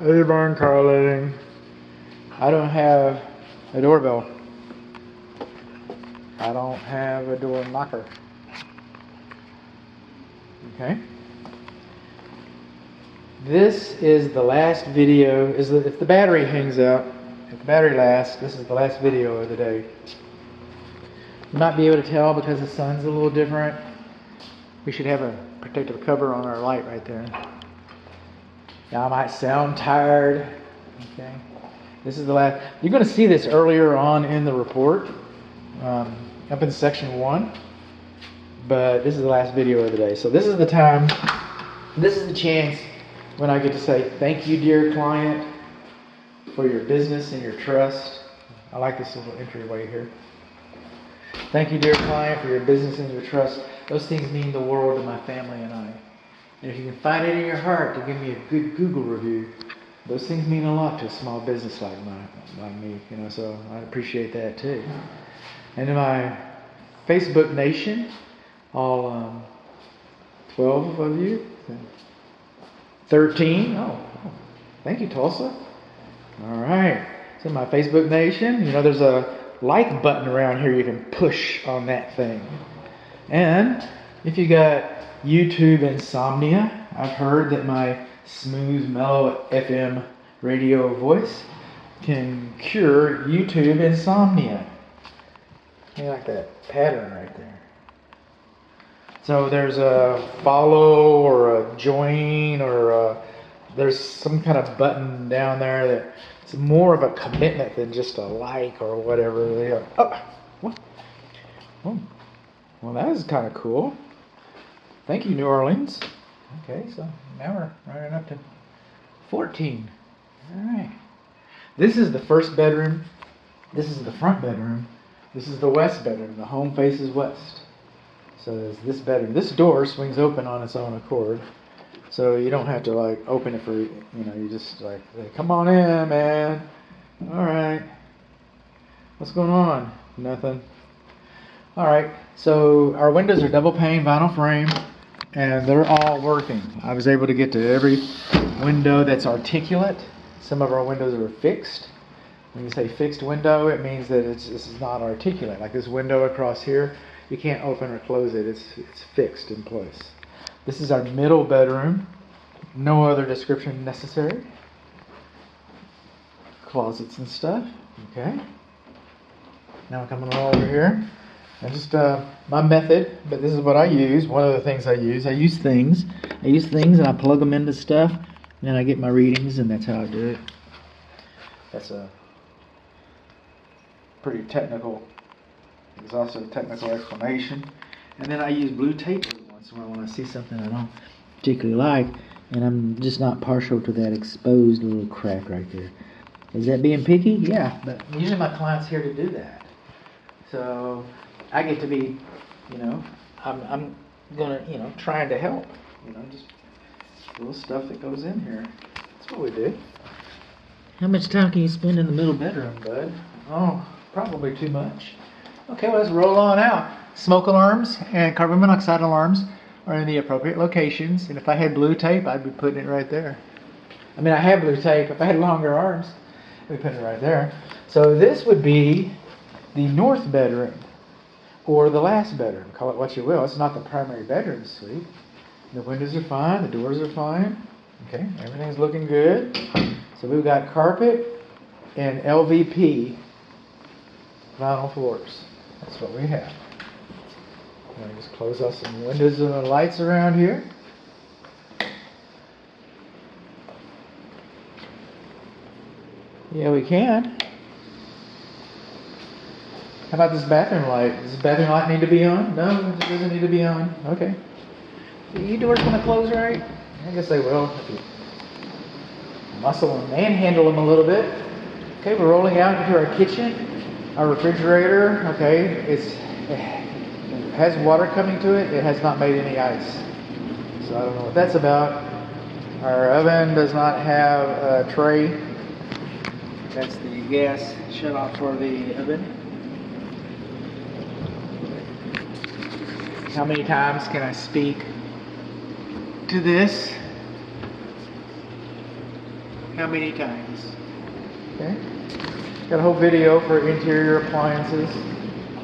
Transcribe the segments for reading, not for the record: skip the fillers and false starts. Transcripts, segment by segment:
Avon calling. I don't have a doorbell. I don't have a door knocker. Okay. This is the last video. If the battery hangs out, if the battery lasts, this is the last video of the day. You might be able to tell because the sun's a little different. We should have a protective cover on our light right there. Now I might sound tired. Okay. This is the last. You're going to see this earlier on in the report, up in section 1. But this is the last video of the day. So this is the time. This is the chance when I get to say thank you, dear client, for your business and your trust. I like this little entryway here. Thank you, dear client, for your business and your trust. Those things mean the world to my family and I. And if you can find it in your heart to give me a good Google review, those things mean a lot to a small business like me. You know, so I appreciate that too. And to my Facebook Nation, all 12 of you. 13. Oh, thank you, Tulsa. All right. So my Facebook Nation, you know, there's a like button around here you can push on that thing. And if you got YouTube insomnia, I've heard that my smooth, mellow FM radio voice can cure YouTube insomnia. I like that pattern right there. So there's a follow or a join or there's some kind of button down there that it's more of a commitment than just a like or whatever. Oh, what? Oh, well, that is kind of cool. Thank you, New Orleans. Okay, so now we're running up to 14. All right. This is the first bedroom. This is the front bedroom. This is the west bedroom. The home faces west. So there's this bedroom. This door swings open on its own accord. So you don't have to like open it for, you know, you just like, hey, come on in, man. All right. What's going on? Nothing. All right. So our windows are double pane vinyl frame and they're all working. I was able to get to every window that's articulate. Some of our windows are fixed. When you say fixed window, it means that this is not articulate. Like this window across here, you can't open or close it. It's fixed in place. This is our middle bedroom. No other description necessary. Closets and stuff. Okay. Now we're coming all over here. And just my method, but this is what I use. One of the things I use things. I use things and I plug them into stuff. And then I get my readings and that's how I do it. That's a pretty technical, exhaustive technical explanation. And then I use blue tape once in a while when I see something I don't particularly like, and I'm just not partial to that exposed little crack right there. Is that being picky? Yeah, but usually my client's here to do that. So I get to be, you know, I'm gonna, you know, trying to help. You know, just little stuff that goes in here. That's what we do. How much time can you spend in the middle bedroom, bud? Oh, probably too much. Okay, well, let's roll on out. Smoke alarms and carbon monoxide alarms are in the appropriate locations. And if I had blue tape, I'd be putting it right there. I mean, I have blue tape. If I had longer arms, I'd be putting it right there. So this would be the north bedroom or the last bedroom. Call it what you will. It's not the primary bedroom suite. The windows are fine. The doors are fine. Okay, everything's looking good. So we've got carpet and LVP vinyl floors. That's what we have. Let me just close off some windows and the lights around here. Yeah, we can. How about this bathroom light? Does this bathroom light need to be on? No, it doesn't need to be on. Okay. Your doors going to close right? I guess they will. If you muscle and manhandle them a little bit. Okay, we're rolling out into our kitchen. Our refrigerator, okay, it has water coming to it. It has not made any ice. So I don't know what that's about. Our oven does not have a tray. That's the gas shut off for the oven. How many times can I speak to this? how many times. Okay. Got a whole video for interior appliances.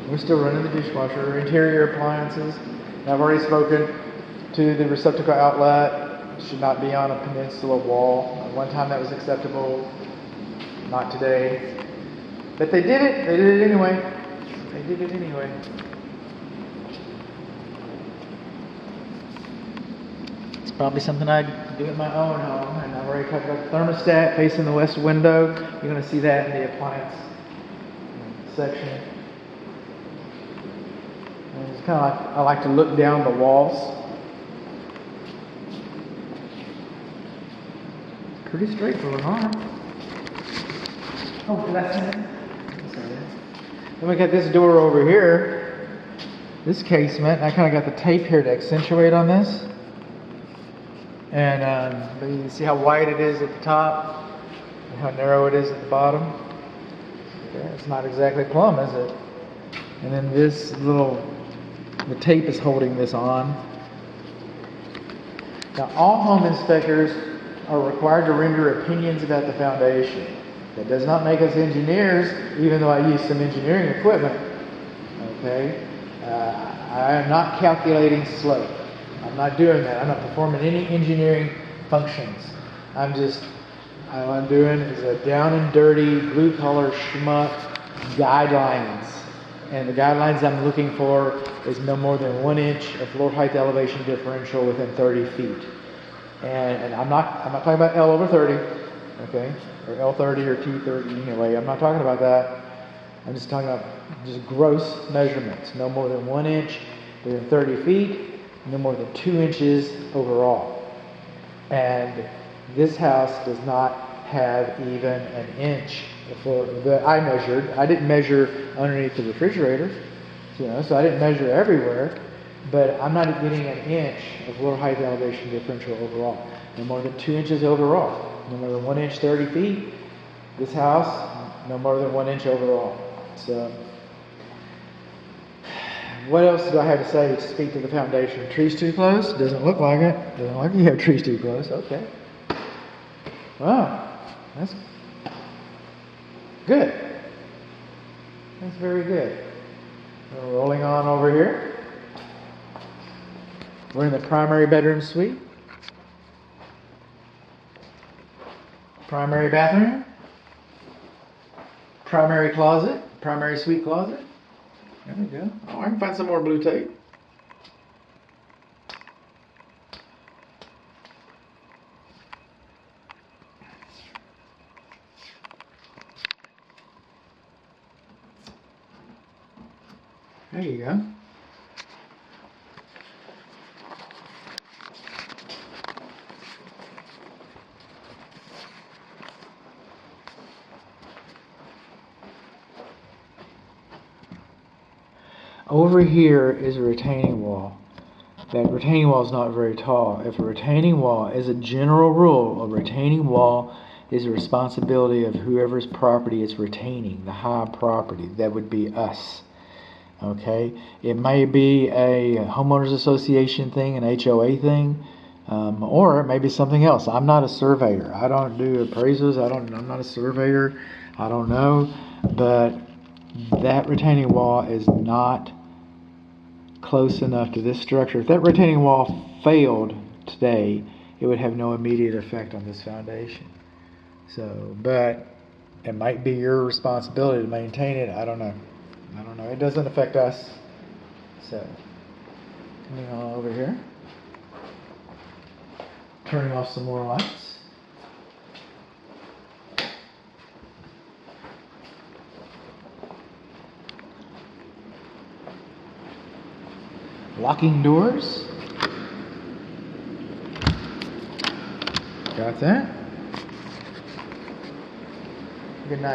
We're still running the dishwasher. Interior appliances. And I've already spoken to the receptacle outlet. It should not be on a peninsula wall. One time that was acceptable. Not today. But they did it. They did it anyway. They did it anyway. It's probably something I'd do in my own home. And I've already talked about the thermostat facing the west window. You're going to see that in the appliance section. And it's kind of like I like to look down the walls. Pretty straightforward, huh? Oh, did I say that? Then we got this door over here. This casement. I kind of got the tape here to accentuate on this. And but you can see how wide it is at the top and how narrow it is at the bottom. Okay, it's not exactly plumb, is it? And then this the tape is holding this on. Now, all home inspectors are required to render opinions about the foundation. That does not make us engineers, even though I use some engineering equipment. Okay? I am not calculating slope. I'm not doing that. I'm not performing any engineering functions. All I'm doing is a down and dirty, blue collar schmuck guidelines. And the guidelines I'm looking for is no more than 1 inch of floor height elevation differential within 30 feet. And I'm not talking about L over 30, okay, or L30 or T30 anyway. I'm not talking about that. I'm just talking about just gross measurements. No more than 1 inch within 30 feet, no more than 2 inches overall. And this house does not have even an inch that I measured. I didn't measure underneath the refrigerator, so I didn't measure everywhere. But I'm not getting an inch of floor height elevation differential overall. No more than 2 inches overall. No more than 1 inch 30 feet. This house, no more than 1 inch overall. So, what else do I have to say to speak to the foundation? Trees too close? Doesn't look like it. Doesn't look like you have trees too close. Okay. Wow. That's good. That's very good. We're rolling on over here. We're in the primary bedroom suite. Primary bathroom. Primary closet. Primary suite closet. There we go. Oh, I can find some more blue tape. There you go. Over here is a retaining wall. That retaining wall is not very tall. If a retaining wall, as a general rule, a retaining wall is the responsibility of whoever's property it's retaining, the high property. That would be us. Okay? It may be a homeowners association thing, an HOA thing, or it may be something else. I'm not a surveyor. I don't do appraisals. I'm not a surveyor. I don't know. But that retaining wall is not close enough to this structure. If that retaining wall failed today, it would have no immediate effect on this foundation. So, but it might be your responsibility to maintain it. I don't know. It doesn't affect us. So, coming on over here. Turning off some more lights. Locking doors. Got that. Good night.